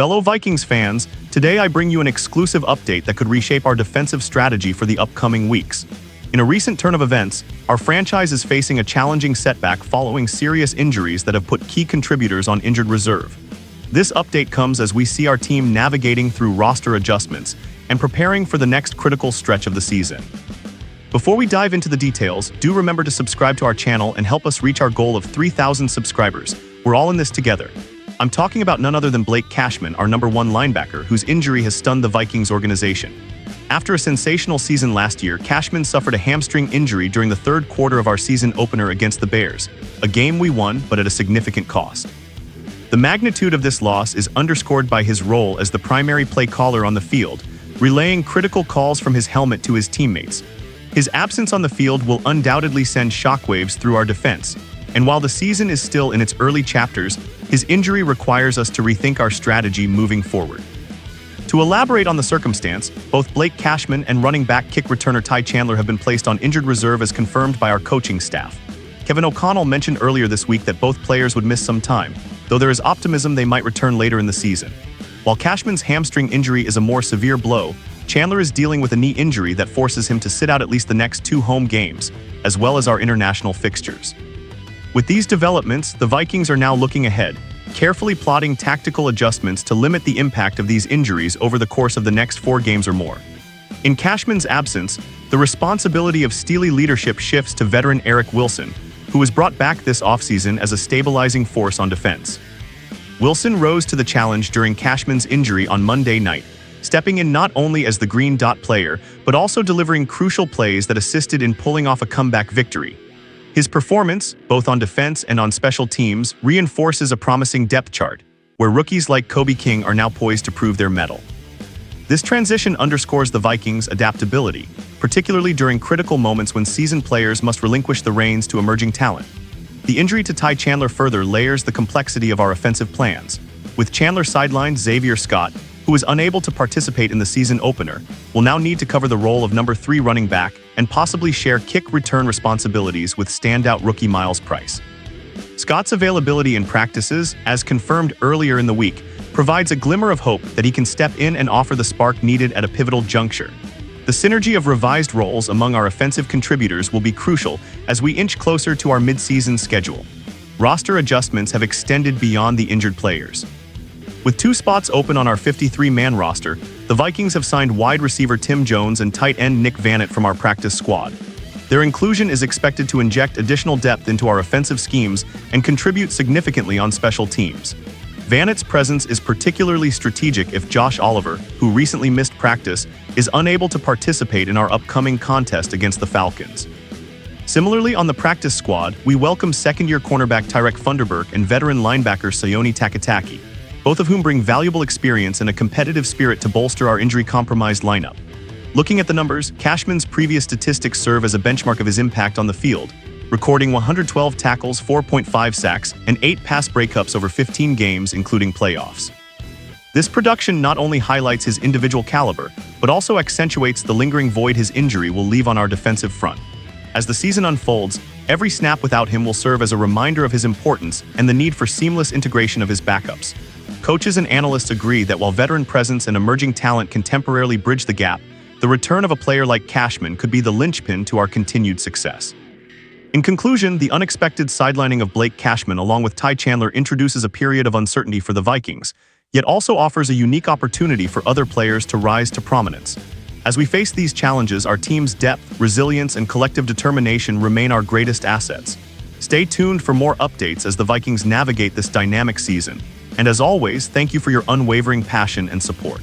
Fellow Vikings fans, today I bring you an exclusive update that could reshape our defensive strategy for the upcoming weeks. In a recent turn of events, our franchise is facing a challenging setback following serious injuries that have put key contributors on injured reserve. This update comes as we see our team navigating through roster adjustments and preparing for the next critical stretch of the season. Before we dive into the details, do remember to subscribe to our channel and help us reach our goal of 3,000 subscribers. We're all in this together. I'm talking about none other than Blake Cashman, our #1 linebacker, whose injury has stunned the Vikings organization. After a sensational season last year, Cashman suffered a hamstring injury during the third quarter of our season opener against the Bears, a game we won, but at a significant cost. The magnitude of this loss is underscored by his role as the primary play caller on the field, relaying critical calls from his helmet to his teammates. His absence on the field will undoubtedly send shockwaves through our defense, and while the season is still in its early chapters, his injury requires us to rethink our strategy moving forward. To elaborate on the circumstance, both Blake Cashman and running back kick returner Ty Chandler have been placed on injured reserve as confirmed by our coaching staff. Kevin O'Connell mentioned earlier this week that both players would miss some time, though there is optimism they might return later in the season. While Cashman's hamstring injury is a more severe blow, Chandler is dealing with a knee injury that forces him to sit out at least the next 2 home games, as well as our international fixtures. With these developments, the Vikings are now looking ahead, carefully plotting tactical adjustments to limit the impact of these injuries over the course of the next 4 games or more. In Cashman's absence, the responsibility of steely leadership shifts to veteran Eric Wilson, who was brought back this offseason as a stabilizing force on defense. Wilson rose to the challenge during Cashman's injury on Monday night, stepping in not only as the green dot player, but also delivering crucial plays that assisted in pulling off a comeback victory. His performance, both on defense and on special teams, reinforces a promising depth chart, where rookies like Kobe King are now poised to prove their mettle. This transition underscores the Vikings' adaptability, particularly during critical moments when seasoned players must relinquish the reins to emerging talent. The injury to Ty Chandler further layers the complexity of our offensive plans. With Chandler sidelined, Xavier Scott, who is unable to participate in the season opener, will now need to cover the role of #3 running back and possibly share kick return responsibilities with standout rookie Miles Price. Scott's availability in practices, as confirmed earlier in the week, provides a glimmer of hope that he can step in and offer the spark needed at a pivotal juncture. The synergy of revised roles among our offensive contributors will be crucial as we inch closer to our mid-season schedule. Roster adjustments have extended beyond the injured players. With 2 spots open on our 53-man roster, the Vikings have signed wide receiver Tim Jones and tight end Nick Vannett from our practice squad. Their inclusion is expected to inject additional depth into our offensive schemes and contribute significantly on special teams. Vannett's presence is particularly strategic if Josh Oliver, who recently missed practice, is unable to participate in our upcoming contest against the Falcons. Similarly, on the practice squad, we welcome second-year cornerback Tyrek Funderburk and veteran linebacker Sione Takitaki, both of whom bring valuable experience and a competitive spirit to bolster our injury-compromised lineup. Looking at the numbers, Cashman's previous statistics serve as a benchmark of his impact on the field, recording 112 tackles, 4.5 sacks, and 8 pass breakups over 15 games, including playoffs. This production not only highlights his individual caliber, but also accentuates the lingering void his injury will leave on our defensive front. As the season unfolds, every snap without him will serve as a reminder of his importance and the need for seamless integration of his backups. Coaches and analysts agree that while veteran presence and emerging talent can temporarily bridge the gap, the return of a player like Cashman could be the linchpin to our continued success. In conclusion, the unexpected sidelining of Blake Cashman along with Ty Chandler introduces a period of uncertainty for the Vikings, yet also offers a unique opportunity for other players to rise to prominence. As we face these challenges, our team's depth, resilience, and collective determination remain our greatest assets. Stay tuned for more updates as the Vikings navigate this dynamic season. And as always, thank you for your unwavering passion and support.